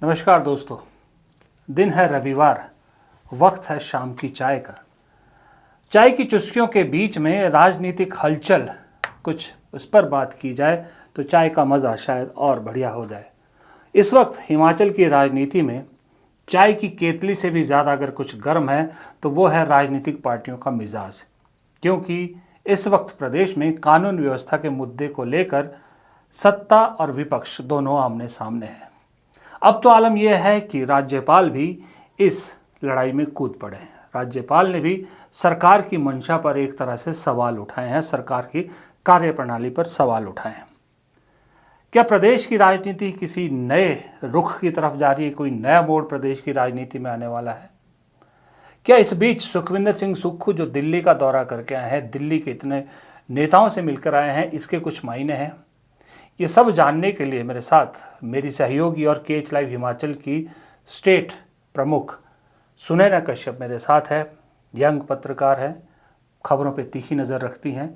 नमस्कार दोस्तों, दिन है रविवार, वक्त है शाम की चाय का। चाय की चुस्कियों के बीच में राजनीतिक हलचल कुछ उस पर बात की जाए तो चाय का मज़ा शायद और बढ़िया हो जाए। इस वक्त हिमाचल की राजनीति में चाय की केतली से भी ज़्यादा अगर कुछ गर्म है तो वो है राजनीतिक पार्टियों का मिजाज, क्योंकि इस वक्त प्रदेश में कानून व्यवस्था के मुद्दे को लेकर सत्ता और विपक्ष दोनों आमने सामने हैं। अब तो आलम यह है कि राज्यपाल भी इस लड़ाई में कूद पड़े हैं। राज्यपाल ने भी सरकार की मंशा पर एक तरह से सवाल उठाए हैं, सरकार की कार्यप्रणाली पर सवाल उठाए हैं। क्या प्रदेश की राजनीति किसी नए रुख की तरफ जा रही है? कोई नया मोड़ प्रदेश की राजनीति में आने वाला है? क्या इस बीच सुखविंदर सिंह सुक्खू जो दिल्ली का दौरा करके आए हैं, दिल्ली के इतने नेताओं से मिलकर आए हैं, इसके कुछ मायने हैं? ये सब जानने के लिए मेरे साथ मेरी सहयोगी और केएच लाइव हिमाचल की स्टेट प्रमुख सुनैना कश्यप मेरे साथ है। यंग पत्रकार है, खबरों पे तीखी नज़र रखती हैं।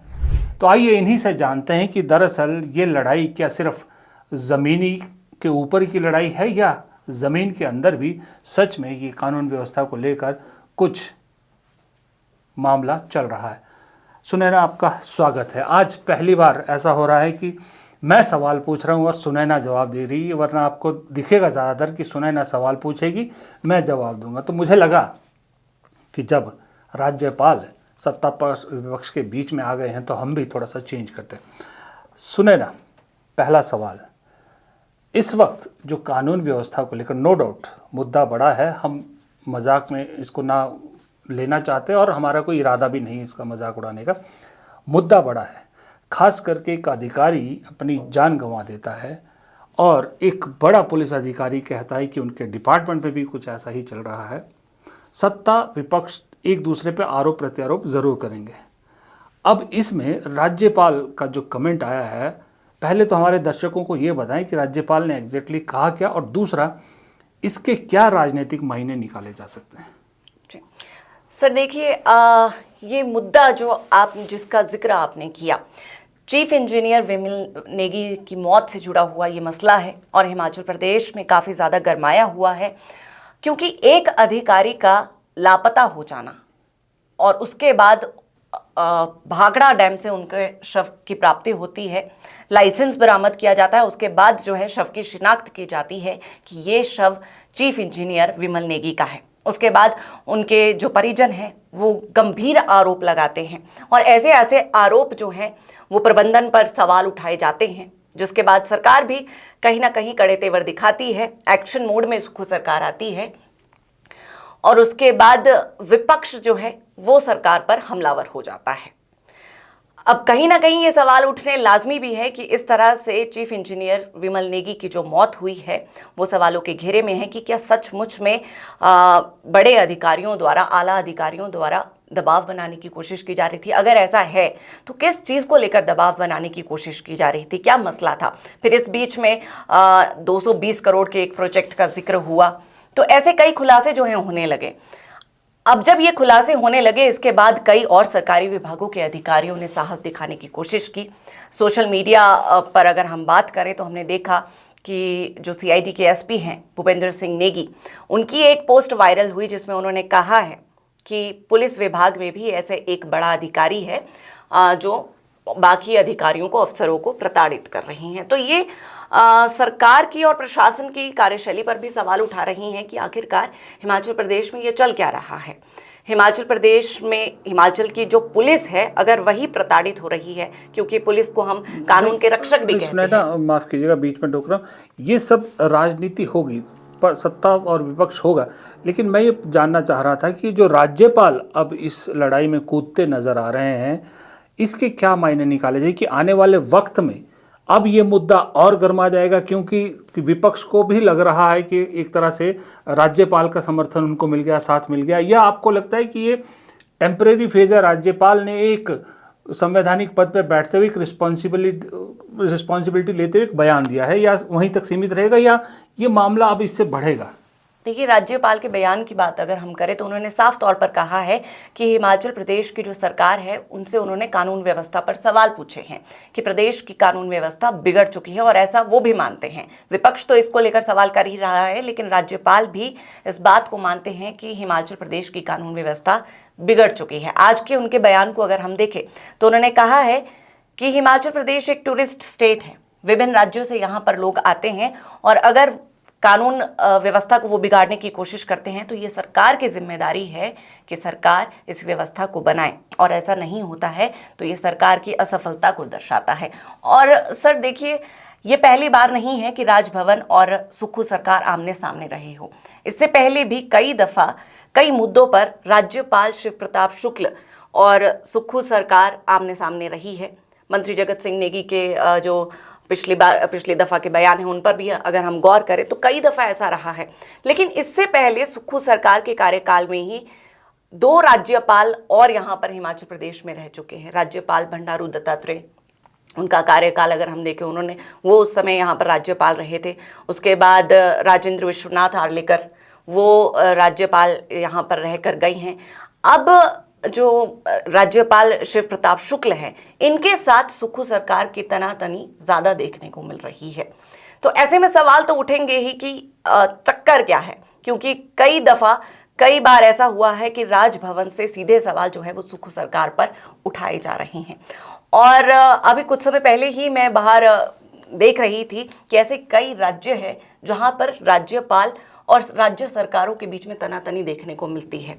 तो आइए इन्हीं से जानते हैं कि दरअसल ये लड़ाई क्या सिर्फ ज़मीनी के ऊपर की लड़ाई है या ज़मीन के अंदर भी सच में ये कानून व्यवस्था को लेकर कुछ मामला चल रहा है। सुनैना, आपका स्वागत है। आज पहली बार ऐसा हो रहा है कि मैं सवाल पूछ रहा हूँ और सुनैना जवाब दे रही है, वरना आपको दिखेगा ज़्यादातर कि सुनैना सवाल पूछेगी, मैं जवाब दूंगा। तो मुझे लगा कि जब राज्यपाल सत्ता पक्ष विपक्ष के बीच में आ गए हैं तो हम भी थोड़ा सा चेंज करते हैं। सुनैना, पहला सवाल, इस वक्त जो कानून व्यवस्था को लेकर नो डाउट मुद्दा बड़ा है, हम मजाक में इसको ना लेना चाहते और हमारा कोई इरादा भी नहीं इसका मजाक उड़ाने का। मुद्दा बड़ा है, खास करके एक अधिकारी अपनी जान गंवा देता है और एक बड़ा पुलिस अधिकारी कहता है कि उनके डिपार्टमेंट में भी कुछ ऐसा ही चल रहा है। सत्ता विपक्ष एक दूसरे पे आरोप प्रत्यारोप ज़रूर करेंगे। अब इसमें राज्यपाल का जो कमेंट आया है, पहले तो हमारे दर्शकों को ये बताएं कि राज्यपाल ने एग्जैक्टली कहा क्या, और दूसरा इसके क्या राजनीतिक मायने निकाले जा सकते हैं। सर देखिए, ये मुद्दा जो जिसका जिक्र आपने किया, चीफ इंजीनियर विमल नेगी की मौत से जुड़ा हुआ ये मसला है और हिमाचल प्रदेश में काफ़ी ज़्यादा गरमाया हुआ है, क्योंकि एक अधिकारी का लापता हो जाना और उसके बाद भाखड़ा डैम से उनके शव की प्राप्ति होती है, लाइसेंस बरामद किया जाता है, उसके बाद जो है शव की शिनाख्त की जाती है कि ये शव चीफ इंजीनियर विमल नेगी का है। उसके बाद उनके जो परिजन हैं वो गंभीर आरोप लगाते हैं और ऐसे ऐसे आरोप जो हैं वो प्रबंधन पर सवाल उठाए जाते हैं, जिसके बाद सरकार भी कहीं ना कहीं कड़े तेवर दिखाती है, एक्शन मोड में सुखू सरकार आती है और उसके बाद विपक्ष जो है वो सरकार पर हमलावर हो जाता है। अब कहीं ना कहीं ये सवाल उठने लाजमी भी है कि इस तरह से चीफ इंजीनियर विमल नेगी की जो मौत हुई है वो सवालों के घेरे में है कि क्या सचमुच में बड़े अधिकारियों द्वारा, आला अधिकारियों द्वारा दबाव बनाने की कोशिश की जा रही थी? अगर ऐसा है तो किस चीज़ को लेकर दबाव बनाने की कोशिश की जा रही थी, क्या मसला था? फिर इस बीच में 220 करोड़ के एक प्रोजेक्ट का जिक्र हुआ, तो ऐसे कई खुलासे जो हैं होने लगे। अब जब ये खुलासे होने लगे, इसके बाद कई और सरकारी विभागों के अधिकारियों ने साहस दिखाने की कोशिश की। सोशल मीडिया पर अगर हम बात करें तो हमने देखा कि जो सीआईडी के एसपी हैं भूपेंद्र सिंह नेगी, उनकी एक पोस्ट वायरल हुई जिसमें उन्होंने कहा है कि पुलिस विभाग में भी ऐसे एक बड़ा अधिकारी है जो बाकी अधिकारियों को, अफसरों को प्रताड़ित कर रही हैं। तो ये सरकार की और प्रशासन की कार्यशैली पर भी सवाल उठा रही हैं कि आखिरकार हिमाचल प्रदेश में ये चल क्या रहा है। हिमाचल प्रदेश में हिमाचल की जो पुलिस है, अगर वही प्रताड़ित हो रही है, क्योंकि पुलिस को हम कानून के रक्षक भी कहते हैं। माफ कीजिएगा, बीच में टोक रहा हूँ, ये सब राजनीति होगी, पर सत्ता और विपक्ष होगा, लेकिन मैं ये जानना चाह रहा था कि जो राज्यपाल अब इस लड़ाई में कूदते नजर आ रहे हैं, इसके क्या मायने निकाले जाए कि आने वाले वक्त में अब ये मुद्दा और गर्मा जाएगा, क्योंकि विपक्ष को भी लग रहा है कि एक तरह से राज्यपाल का समर्थन उनको मिल गया, साथ मिल गया, या आपको लगता है कि ये टेम्परेरी फेज है? राज्यपाल ने एक संवैधानिक पद पर बैठते हुए एक रिस्पॉन्सिबिलिटी लेते हुए एक बयान दिया है, या वहीं तक सीमित रहेगा, या ये मामला अब इससे बढ़ेगा? देखिए, राज्यपाल के बयान की बात अगर हम करें तो उन्होंने साफ तौर पर कहा है कि हिमाचल प्रदेश की जो सरकार है उनसे उन्होंने कानून व्यवस्था पर सवाल पूछे हैं कि प्रदेश की कानून व्यवस्था बिगड़ चुकी है, और ऐसा वो भी मानते हैं। विपक्ष तो इसको लेकर सवाल कर ही रहा है, लेकिन राज्यपाल भी इस बात को मानते हैं कि हिमाचल प्रदेश की कानून व्यवस्था बिगड़ चुकी है। आज के उनके बयान को अगर हम देखें तो उन्होंने कहा है कि हिमाचल प्रदेश एक टूरिस्ट स्टेट है, विभिन्न राज्यों से यहाँ पर लोग आते हैं, और अगर कानून व्यवस्था को वो बिगाड़ने की कोशिश करते हैं तो ये सरकार की जिम्मेदारी है कि सरकार इस व्यवस्था को बनाए, और ऐसा नहीं होता है तो ये सरकार की असफलता को दर्शाता है। और सर देखिए, ये पहली बार नहीं है कि राजभवन और सुक्खू सरकार आमने सामने रही हो। इससे पहले भी कई दफा कई मुद्दों पर राज्यपाल शिव प्रताप शुक्ल और सुक्खू सरकार आमने सामने रही है। मंत्री जगत सिंह नेगी के जो पिछली दफा के बयान है उन पर भी अगर हम गौर करें तो कई दफा ऐसा रहा है। लेकिन इससे पहले सुक्खू सरकार के कार्यकाल में ही 2 राज्यपाल और यहाँ पर हिमाचल प्रदेश में रह चुके हैं। राज्यपाल बंडारू दत्तात्रेय, उनका कार्यकाल अगर हम देखें, उन्होंने वो उस समय यहाँ पर राज्यपाल रहे थे। उसके बाद राजेंद्र विश्वनाथ आर्लेकर, वो राज्यपाल यहाँ पर रहकर गई हैं। अब जो राज्यपाल शिव प्रताप शुक्ल हैं, इनके साथ सुक्खू सरकार की तनातनी ज्यादा देखने को मिल रही है। तो ऐसे में सवाल तो उठेंगे ही कि चक्कर क्या है, क्योंकि कई बार ऐसा हुआ है कि राजभवन से सीधे सवाल जो है वो सुक्खू सरकार पर उठाए जा रहे हैं। और अभी कुछ समय पहले ही मैं बाहर देख रही थी कि ऐसे कई राज्य हैं जहां पर राज्यपाल और राज्य सरकारों के बीच में तनातनी देखने को मिलती है।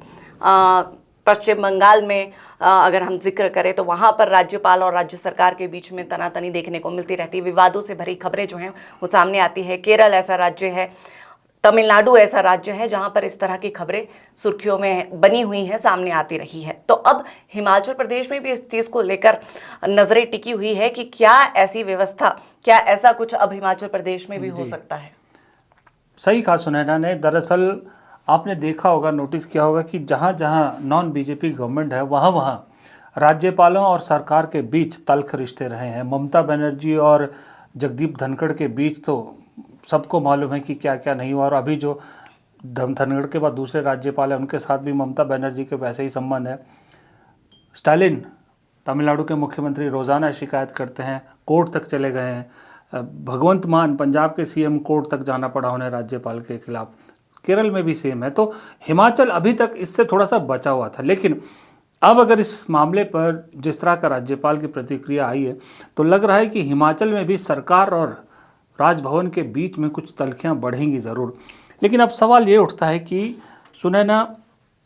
पश्चिम बंगाल में अगर हम जिक्र करें तो वहाँ पर राज्यपाल और राज्य सरकार के बीच में तनातनी देखने को मिलती रहती है। विवादों से भरी खबरें जो हैं वो सामने आती है। केरल ऐसा राज्य है, तमिलनाडु ऐसा राज्य है जहाँ पर इस तरह की खबरें सुर्खियों में बनी हुई हैं, सामने आती रही है। तो अब हिमाचल प्रदेश में भी इस चीज़ को लेकर नज़रें टिकी हुई है कि क्या ऐसी व्यवस्था, क्या ऐसा कुछ अब हिमाचल प्रदेश में भी हो सकता है। सही कहा सुनैना ने। दरअसल आपने देखा होगा, नोटिस किया होगा कि जहाँ जहाँ नॉन बीजेपी गवर्नमेंट है वहाँ वहाँ राज्यपालों और सरकार के बीच तल्ख रिश्ते रहे हैं। ममता बनर्जी और जगदीप धनखड़ के बीच तो सबको मालूम है कि क्या क्या नहीं हुआ, और अभी जो धनखड़ के बाद दूसरे राज्यपाल हैं उनके साथ भी ममता बनर्जी के वैसे ही संबंध है। स्टालिन तमिलनाडु के मुख्यमंत्री रोज़ाना शिकायत करते हैं, कोर्ट तक चले गए हैं। भगवंत मान पंजाब के सीएम कोर्ट तक जाना पड़ा उन्हें राज्यपाल के खिलाफ। केरल में भी सेम है। तो हिमाचल अभी तक इससे थोड़ा सा बचा हुआ था, लेकिन अब अगर इस मामले पर जिस तरह का राज्यपाल की प्रतिक्रिया आई है तो लग रहा है कि हिमाचल में भी सरकार और राजभवन के बीच में कुछ तल्खियाँ बढ़ेंगी ज़रूर। लेकिन अब सवाल ये उठता है कि सुनैना,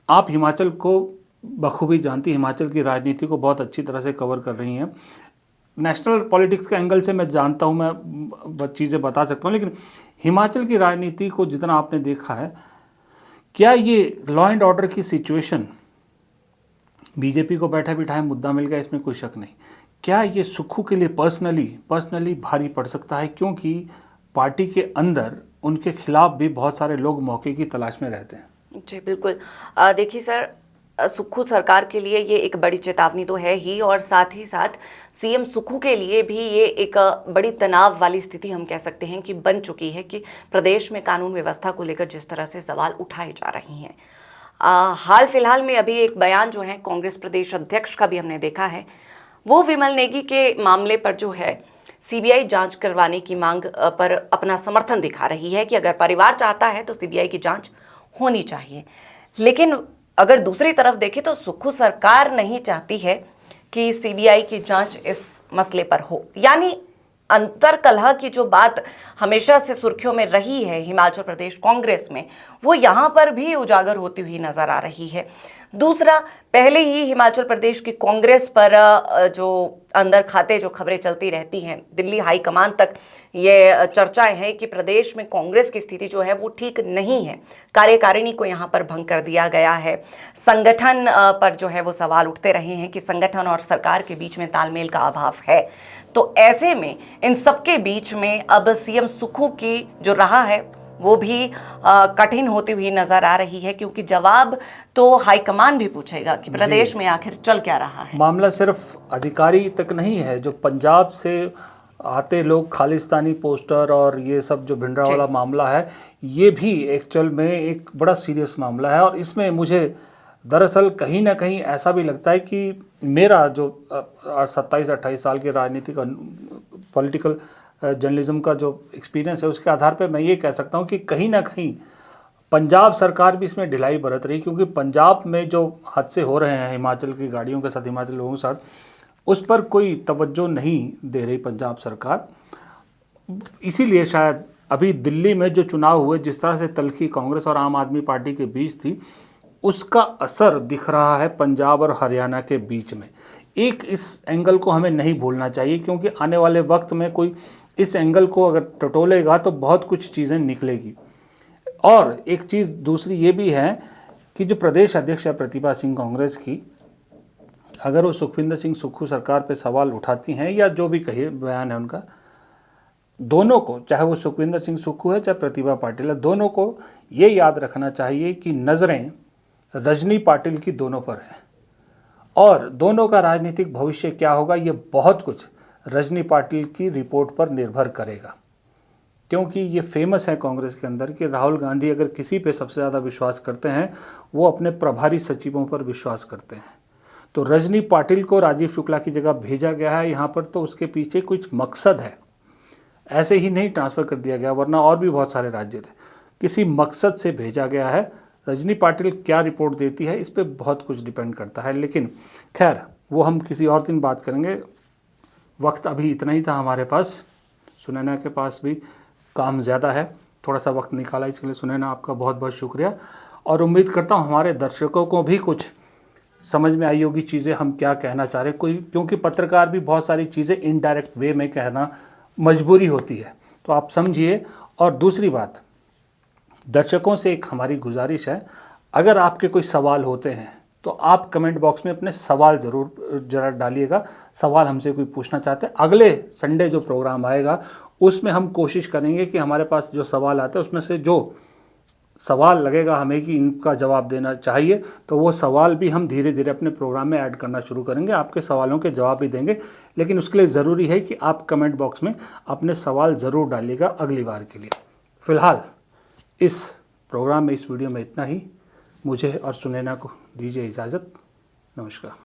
आप हिमाचल को बखूबी जानती, हिमाचल की राजनीति को बहुत अच्छी तरह से कवर कर रही हैं। नेशनल पॉलिटिक्स के एंगल से मैं जानता हूँ, मैं चीज़ें बता सकता हूँ, लेकिन हिमाचल की राजनीति को जितना आपने देखा है, क्या ये लॉ एंड ऑर्डर की सिचुएशन, बीजेपी को बैठा बिठाए मुद्दा मिल गया, इसमें कोई शक नहीं, क्या ये सुक्खू के लिए पर्सनली भारी पड़ सकता है? क्योंकि पार्टी के अंदर उनके खिलाफ भी बहुत सारे लोग मौके की तलाश में रहते हैं। जी बिल्कुल। देखिए सर, सुक्खू सरकार के लिए ये एक बड़ी चेतावनी तो है ही, और साथ ही साथ सीएम सुक्खू के लिए भी ये एक बड़ी तनाव वाली स्थिति हम कह सकते हैं कि बन चुकी है कि प्रदेश में कानून व्यवस्था को लेकर जिस तरह से सवाल उठाए जा रहे हैं। हाल फिलहाल में अभी एक बयान जो है कांग्रेस प्रदेश अध्यक्ष का भी हमने देखा है, वो विमल नेगी के मामले पर जो है सीबीआई जांच करवाने की मांग पर अपना समर्थन दिखा रही है कि अगर परिवार चाहता है तो सीबीआई की जांच होनी चाहिए। लेकिन अगर दूसरी तरफ देखें तो सुक्खू सरकार नहीं चाहती है कि सीबीआई की जांच इस मसले पर हो। यानी अंतरकलह की जो बात हमेशा से सुर्खियों में रही है हिमाचल प्रदेश कांग्रेस में, वो यहाँ पर भी उजागर होती हुई नजर आ रही है। दूसरा, पहले ही हिमाचल प्रदेश की कांग्रेस पर जो अंदर खाते जो खबरें चलती रहती हैं, दिल्ली हाईकमान तक ये चर्चाएं हैं कि प्रदेश में कांग्रेस की स्थिति जो है वो ठीक नहीं है, कार्यकारिणी को यहाँ पर भंग कर दिया गया है। संगठन पर जो है वो सवाल उठते रहे हैं कि संगठन और सरकार के बीच में तालमेल का अभाव है। तो ऐसे में इन सबके बीच में अब सीएम सुक्खू की जो रहा है वो भी कठिन होती हुई नजर आ रही है, क्योंकि जवाब तो हाईकमान भी पूछेगा कि प्रदेश में आखिर चल क्या रहा है। मामला सिर्फ अधिकारी तक नहीं है, जो पंजाब से आते लोग खालिस्तानी पोस्टर और ये सब जो भिंडरावाला मामला है, ये भी एक्चुअल में एक बड़ा सीरियस मामला है। और इसमें मुझे दरअसल कहीं ना कहीं ऐसा भी लगता है कि मेरा जो 27-28 साल के राजनीतिक पॉलिटिकल जर्नलिज्म का जो एक्सपीरियंस है, उसके आधार पर मैं ये कह सकता हूँ कि कहीं ना कहीं पंजाब सरकार भी इसमें ढिलाई बरत रही, क्योंकि पंजाब में जो हादसे हो रहे हैं हिमाचल की गाड़ियों के साथ, हिमाचल लोगों के साथ, उस पर कोई तवज्जो नहीं दे रही पंजाब सरकार। इसीलिए शायद अभी दिल्ली में जो चुनाव हुए, जिस तरह से तल्खी कांग्रेस और आम आदमी पार्टी के बीच थी, उसका असर दिख रहा है पंजाब और हरियाणा के बीच में। एक इस एंगल को हमें नहीं भूलना चाहिए, क्योंकि आने वाले वक्त में कोई इस एंगल को अगर टटोलेगा तो बहुत कुछ चीज़ें निकलेगी। और एक चीज़ दूसरी ये भी है कि जो प्रदेश अध्यक्ष है प्रतिभा सिंह कांग्रेस की, अगर वो सुखविंदर सिंह सुक्खू सरकार पे सवाल उठाती हैं या जो भी कही बयान है उनका, दोनों को, चाहे वो सुखविंदर सिंह सुक्खू है चाहे प्रतिभा पाटिल है, दोनों को ये याद रखना चाहिए कि नज़रें रजनी पाटिल की दोनों पर है, और दोनों का राजनीतिक भविष्य क्या होगा ये बहुत कुछ रजनी पाटिल की रिपोर्ट पर निर्भर करेगा। क्योंकि ये फेमस है कांग्रेस के अंदर कि राहुल गांधी अगर किसी पे सबसे ज़्यादा विश्वास करते हैं, वो अपने प्रभारी सचिवों पर विश्वास करते हैं। तो रजनी पाटिल को राजीव शुक्ला की जगह भेजा गया है यहाँ पर, तो उसके पीछे कुछ मकसद है। ऐसे ही नहीं ट्रांसफ़र कर दिया गया, वरना और भी बहुत सारे राज्य थे, किसी मकसद से भेजा गया है। रजनी पाटिल क्या रिपोर्ट देती है इस पर बहुत कुछ डिपेंड करता है, लेकिन खैर वो हम किसी और दिन बात करेंगे। वक्त अभी इतना ही था हमारे पास, सुनैना के पास भी काम ज़्यादा है, थोड़ा सा वक्त निकाला, इसके लिए सुनैना आपका बहुत बहुत शुक्रिया। और उम्मीद करता हूँ हमारे दर्शकों को भी कुछ समझ में आई होगी चीज़ें हम क्या कहना चाह रहे हैं। कोई, क्योंकि पत्रकार भी बहुत सारी चीज़ें इनडायरेक्ट वे में कहना मजबूरी होती है, तो आप समझिए। और दूसरी बात, दर्शकों से एक हमारी गुजारिश है, अगर आपके कोई सवाल होते हैं तो आप कमेंट बॉक्स में अपने सवाल ज़रूर जरा डालिएगा। सवाल हमसे कोई पूछना चाहते हैं, अगले संडे जो प्रोग्राम आएगा उसमें हम कोशिश करेंगे कि हमारे पास जो सवाल आते हैं उसमें से जो सवाल लगेगा हमें कि इनका जवाब देना चाहिए, तो वो सवाल भी हम धीरे धीरे अपने प्रोग्राम में ऐड करना शुरू करेंगे। आपके सवालों के जवाब भी देंगे, लेकिन उसके लिए ज़रूरी है कि आप कमेंट बॉक्स में अपने सवाल ज़रूर डालिएगा अगली बार के लिए। फ़िलहाल इस प्रोग्राम में, इस वीडियो में इतना ही। मुझे और सुनैना को दीजिए इजाज़त। नमस्कार।